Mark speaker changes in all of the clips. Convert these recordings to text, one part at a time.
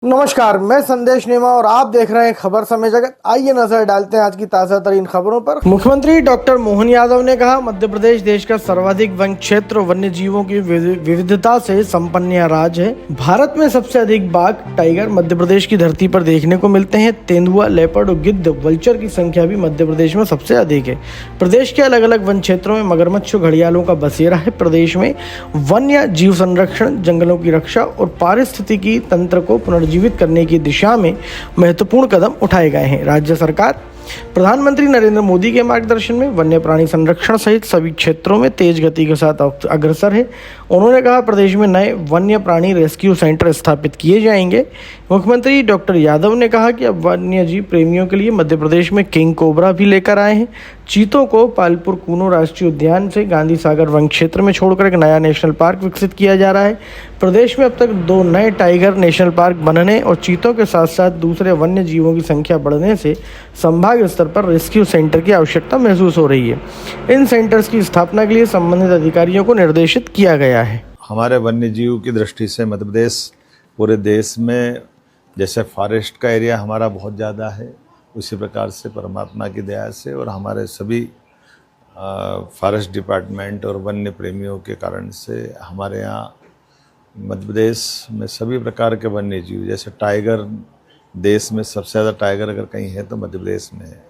Speaker 1: नमस्कार, मैं संदेश नेमा और आप देख रहे हैं खबर समय जगत। आइए नजर डालते हैं आज की ताजा तरीन खबरों पर। मुख्यमंत्री डॉक्टर मोहन यादव ने कहा, मध्य प्रदेश देश का सर्वाधिक वन क्षेत्र वन्य जीवों की विविधता से संपन्न राज्य है। भारत में सबसे अधिक बाघ, टाइगर मध्य प्रदेश की धरती पर देखने को मिलते हैं। तेंदुआ, लेपर्ड और गिद्ध, वल्चर की संख्या भी मध्य प्रदेश में सबसे अधिक है। प्रदेश के अलग अलग वन क्षेत्रों में मगरमच्छ और घड़ियालों का बसेरा है। प्रदेश में वन्य जीव संरक्षण, जंगलों की रक्षा और पारिस्थितिकी तंत्र को जीवित करने की दिशा में महत्वपूर्ण कदम उठाए गए हैं। राज्य सरकार प्रधानमंत्री नरेंद्र मोदी के मार्गदर्शन में वन्य प्राणी संरक्षण सहित सभी क्षेत्रों में तेज गति के साथ अग्रसर है। उन्होंने कहा, प्रदेश में नए वन्य प्राणी रेस्क्यू सेंटर स्थापित किए जाएंगे। मुख्यमंत्री डॉक्टर यादव ने कहा कि अब वन्य जीव प्रेमियों के लिए मध्य प्रदेश में किंग कोबरा भी लेकर आए हैं। चीतों को पालपुर कूनो राष्ट्रीय उद्यान से गांधी सागर वन क्षेत्र में छोड़कर एक नया नेशनल पार्क विकसित किया जा रहा है। प्रदेश में अब तक 2 नए टाइगर नेशनल पार्क बनने और चीतों के साथ साथ दूसरे वन्य जीवों की संख्या बढ़ने से संभाग स्तर पर रेस्क्यू सेंटर की आवश्यकता महसूस हो रही है। इन सेंटर्स की स्थापना के लिए संबंधित अधिकारियों को निर्देशित किया गया है।
Speaker 2: हमारे वन्य जीव की दृष्टि से मध्य प्रदेश पूरे देश में, जैसे फॉरेस्ट का एरिया हमारा बहुत ज़्यादा है, उसी प्रकार से परमात्मा की दया से और हमारे सभी फॉरेस्ट डिपार्टमेंट और वन्य प्रेमियों के कारण से हमारे यहाँ मध्य प्रदेश में सभी प्रकार के वन्य जीव, जैसे टाइगर, देश में सबसे ज़्यादा टाइगर अगर कहीं है तो मध्य प्रदेश में है।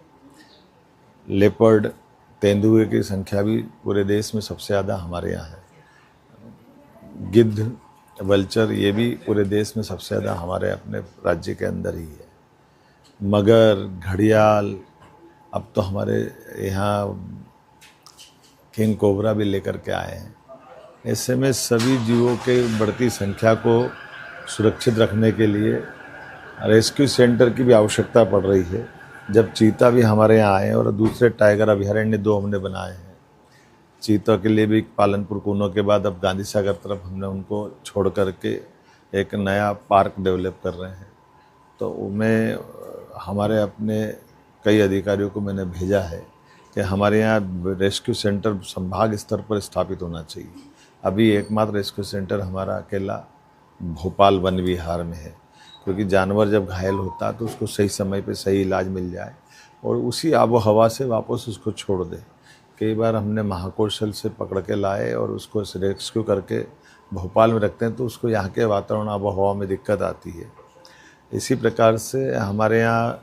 Speaker 2: लेपर्ड, तेंदुए की संख्या भी पूरे देश में सबसे ज़्यादा हमारे यहाँ है। गिद्ध, वल्चर, ये भी पूरे देश में सबसे ज़्यादा हमारे अपने राज्य के अंदर ही है। मगर, घड़ियाल, अब तो हमारे यहाँ किंग कोबरा भी लेकर के आए हैं। ऐसे में सभी जीवों के बढ़ती संख्या को सुरक्षित रखने के लिए रेस्क्यू सेंटर की भी आवश्यकता पड़ रही है। जब चीता भी हमारे यहाँ आए और दूसरे टाइगर अभयारण्य 2 हमने बनाए हैं। चीता के लिए भी पालनपुर कूनो के बाद अब गांधी सागर तरफ हमने उनको छोड़ करके एक नया पार्क डेवलप कर रहे हैं। तो मैं हमारे अपने कई अधिकारियों को मैंने भेजा है कि हमारे यहाँ रेस्क्यू सेंटर संभाग स्तर पर स्थापित होना चाहिए। अभी एकमात्र रेस्क्यू सेंटर हमारा अकेला भोपाल वन विहार में है, क्योंकि जानवर जब घायल होता है तो उसको सही समय पे सही इलाज मिल जाए और उसी आबो हवा से वापस उसको छोड़ दे। कई बार हमने महाकौशल से पकड़ के लाए और उसको रेस्क्यू करके भोपाल में रखते हैं तो उसको यहाँ के वातावरण आबो हवा में दिक्कत आती है। इसी प्रकार से हमारे यहाँ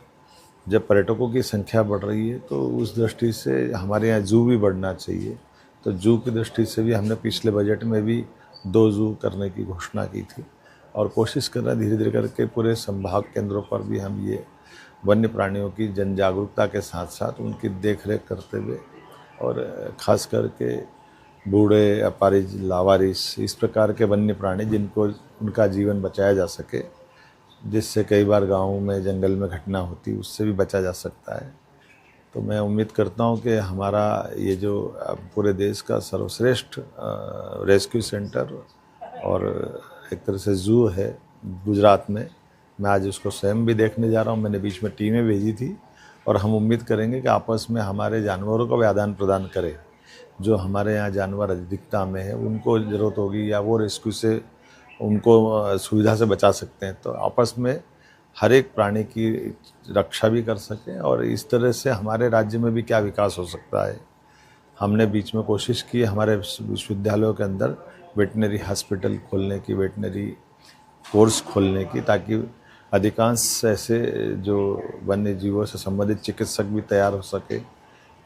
Speaker 2: जब पर्यटकों की संख्या बढ़ रही है तो उस दृष्टि से हमारे यहाँ जू भी बढ़ना चाहिए। तो जू की दृष्टि से भी हमने पिछले बजट में भी 2 जू करने की घोषणा की थी और कोशिश कर रहे हैं धीरे धीरे करके पूरे संभाग केंद्रों पर भी हम ये वन्य प्राणियों की जन जागरूकता के साथ साथ उनकी देखरेख करते हुए और ख़ास करके बूढ़े, अपारिज, लावारिस, इस प्रकार के वन्य प्राणी जिनको उनका जीवन बचाया जा सके, जिससे कई बार गाँव में जंगल में घटना होती, उससे भी बचा जा सकता है। तो मैं उम्मीद करता हूँ कि हमारा ये जो पूरे देश का सर्वश्रेष्ठ रेस्क्यू सेंटर और एक तरह से जू है गुजरात में, मैं आज उसको स्वयं भी देखने जा रहा हूँ। मैंने बीच में टीमें भेजी थी और हम उम्मीद करेंगे कि आपस में हमारे जानवरों का भी आदान प्रदान करें। जो हमारे यहाँ जानवर अधिकता में है उनको ज़रूरत होगी या वो रेस्क्यू से उनको सुविधा से बचा सकते हैं, तो आपस में हर एक प्राणी की रक्षा भी कर सकें और इस तरह से हमारे राज्य में भी क्या विकास हो सकता है। हमने बीच में कोशिश की हमारे विश्वविद्यालयों के अंदर वेटनरी हॉस्पिटल खोलने की, वेटनरी कोर्स खोलने की, ताकि अधिकांश ऐसे जो वन्य जीवों से संबंधित चिकित्सक भी तैयार हो सके।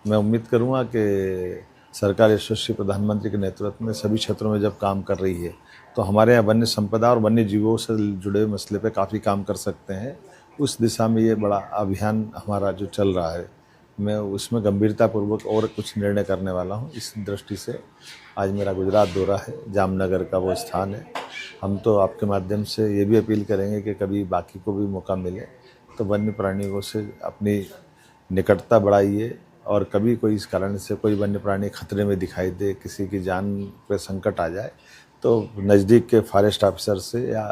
Speaker 2: मैं उम्मीद करूँगा कि सरकार यशस्वी प्रधानमंत्री के नेतृत्व में सभी क्षेत्रों में जब काम कर रही है तो हमारे यहाँ वन्य संपदा और वन्य जीवों से जुड़े मसले पे काफ़ी काम कर सकते हैं। उस दिशा में ये बड़ा अभियान हमारा जो चल रहा है, मैं उसमें गंभीरतापूर्वक और कुछ निर्णय करने वाला हूँ। इस दृष्टि से आज मेरा गुजरात दौरा है, जामनगर का वो स्थान है। हम तो आपके माध्यम से ये भी अपील करेंगे कि कभी बाकी को भी मौका मिले तो वन्य प्राणियों से अपनी निकटता बढ़ाइए और कभी कोई इस कारण से कोई वन्य प्राणी खतरे में दिखाई दे, किसी की जान पर संकट आ जाए तो नज़दीक के फॉरेस्ट ऑफिसर से या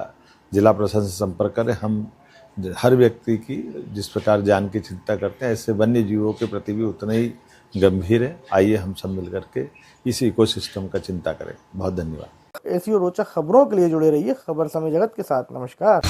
Speaker 2: जिला प्रशासन से संपर्क करें। हम हर व्यक्ति की जिस प्रकार जान की चिंता करते हैं, ऐसे वन्य जीवों के प्रति भी उतना ही गंभीर है। आइए हम सब मिल करके इस इकोसिस्टम का चिंता करें। बहुत धन्यवाद।
Speaker 1: ऐसी और रोचक खबरों के लिए जुड़े रहिए खबर समय जगत के साथ। नमस्कार।